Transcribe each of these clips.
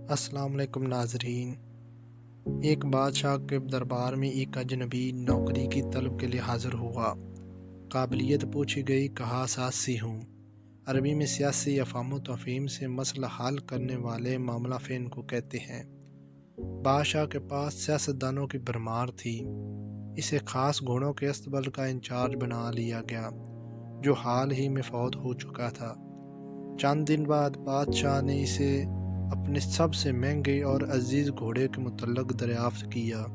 السلام علیکم ناظرین۔ ایک بادشاہ کے دربار میں ایک اجنبی نوکری کی طلب کے لیے حاضر ہوا۔ قابلیت پوچھی گئی، کہا سیاسی ہوں۔ عربی میں سیاسی افہام و تفہیم سے مسئلہ حل کرنے والے معاملہ فین کو کہتے ہیں۔ بادشاہ کے پاس سیاستدانوں کی بھرمار تھی۔ اسے خاص گھوڑوں کے استبل کا انچارج بنا لیا گیا، جو حال ہی میں فوت ہو چکا تھا۔ چند دن بعد بادشاہ نے اسے اپنے سب سے مہنگے اور عزیز گھوڑے کے متعلق دریافت کیا۔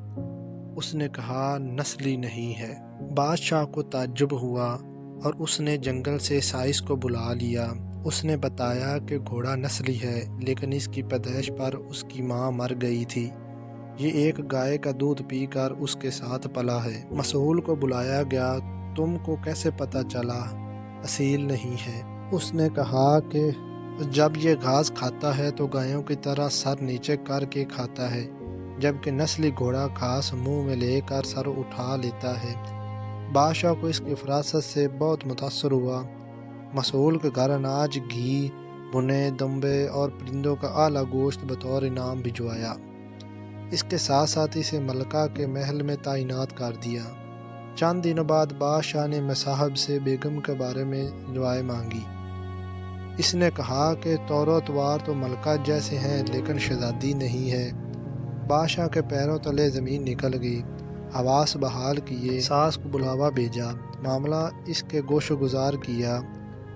اس نے کہا نسلی نہیں ہے۔ بادشاہ کو تعجب ہوا اور اس نے جنگل سے سائس کو بلا لیا۔ اس نے بتایا کہ گھوڑا نسلی ہے، لیکن اس کی پیدائش پر اس کی ماں مر گئی تھی۔ یہ ایک گائے کا دودھ پی کر اس کے ساتھ پلا ہے۔ مسؤول کو بلایا گیا، تم کو کیسے پتہ چلا اصیل نہیں ہے؟ اس نے کہا کہ جب یہ گھاس کھاتا ہے تو گایوں کی طرح سر نیچے کر کے کھاتا ہے، جبکہ نسلی گھوڑا گھاس منہ میں لے کر سر اٹھا لیتا ہے۔ بادشاہ کو اس کی فراست سے بہت متاثر ہوا۔ مسؤول کے گھر اناج، گھی، بھنے دمبے اور پرندوں کا اعلیٰ گوشت بطور انعام بھجوایا۔ اس کے ساتھ ساتھ اسے ملکہ کے محل میں تعینات کر دیا۔ چند دنوں بعد بادشاہ نے مصاحب سے بیگم کے بارے میں دعائیں مانگی۔ اس نے کہا کہ طور و اتوار تو ملکہ جیسے ہیں، لیکن شہزادی نہیں ہے۔ بادشاہ کے پیروں تلے زمین نکل گئی۔ حواس بحال کیے، ساس کو بلاوا بھیجا، معاملہ اس کے گوش و گزار کیا۔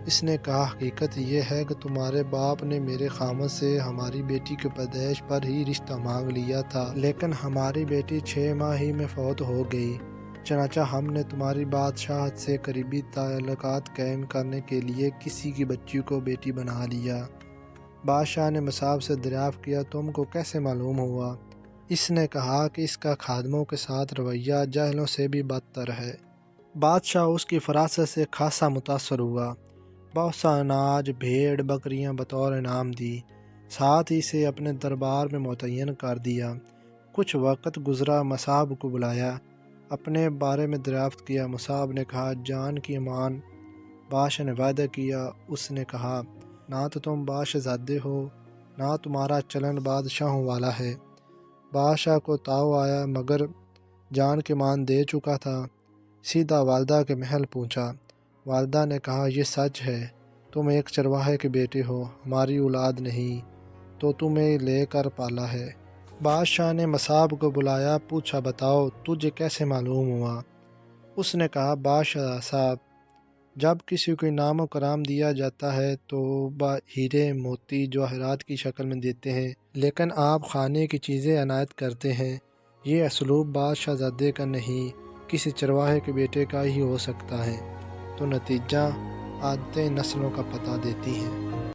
اس نے کہا حقیقت یہ ہے کہ تمہارے باپ نے میرے خامد سے ہماری بیٹی کی پیدائش پر ہی رشتہ مانگ لیا تھا، لیکن ہماری بیٹی 6 ماہ ہی میں فوت ہو گئی۔ چنانچہ ہم نے تمہاری بادشاہت سے قریبی تعلقات قائم کرنے کے لیے کسی کی بچی کو بیٹی بنا لیا۔ بادشاہ نے مصعب سے دریافت کیا، تم کو کیسے معلوم ہوا؟ اس نے کہا کہ اس کا خادموں کے ساتھ رویہ جاہلوں سے بھی بدتر ہے۔ بادشاہ اس کی فراست سے خاصا متاثر ہوا۔ بہت سا اناج، بھیڑ بکریاں بطور انعام دی، ساتھ ہی سے اپنے دربار میں متعین کر دیا۔ کچھ وقت گزرا، مصعب کو بلایا، اپنے بارے میں دریافت کیا۔ مصعب نے کہا جان کی امان۔ بادشاہ نے وعدہ کیا۔ اس نے کہا نہ تو تم بادشاہزادے ہو، نہ تمہارا چلن بادشاہوں والا ہے۔ بادشاہ کو تاؤ آیا، مگر جان کی مان دے چکا تھا۔ سیدھا والدہ کے محل پہنچا۔ والدہ نے کہا یہ سچ ہے، تم ایک چرواہے کے بیٹے ہو، ہماری اولاد نہیں تو تمہیں لے کر پالا ہے۔ بادشاہ نے مصعب کو بلایا، پوچھا بتاؤ تجھے کیسے معلوم ہوا؟ اس نے کہا بادشاہ صاحب، جب کسی کو انعام و کرام دیا جاتا ہے تو ہیرے موتی جواہرات کی شکل میں دیتے ہیں، لیکن آپ کھانے کی چیزیں عنایت کرتے ہیں۔ یہ اسلوب بادشاہ زادے کا نہیں، کسی چرواہے کے بیٹے کا ہی ہو سکتا ہے۔ تو نتیجہ عادتیں نسلوں کا پتہ دیتی ہیں۔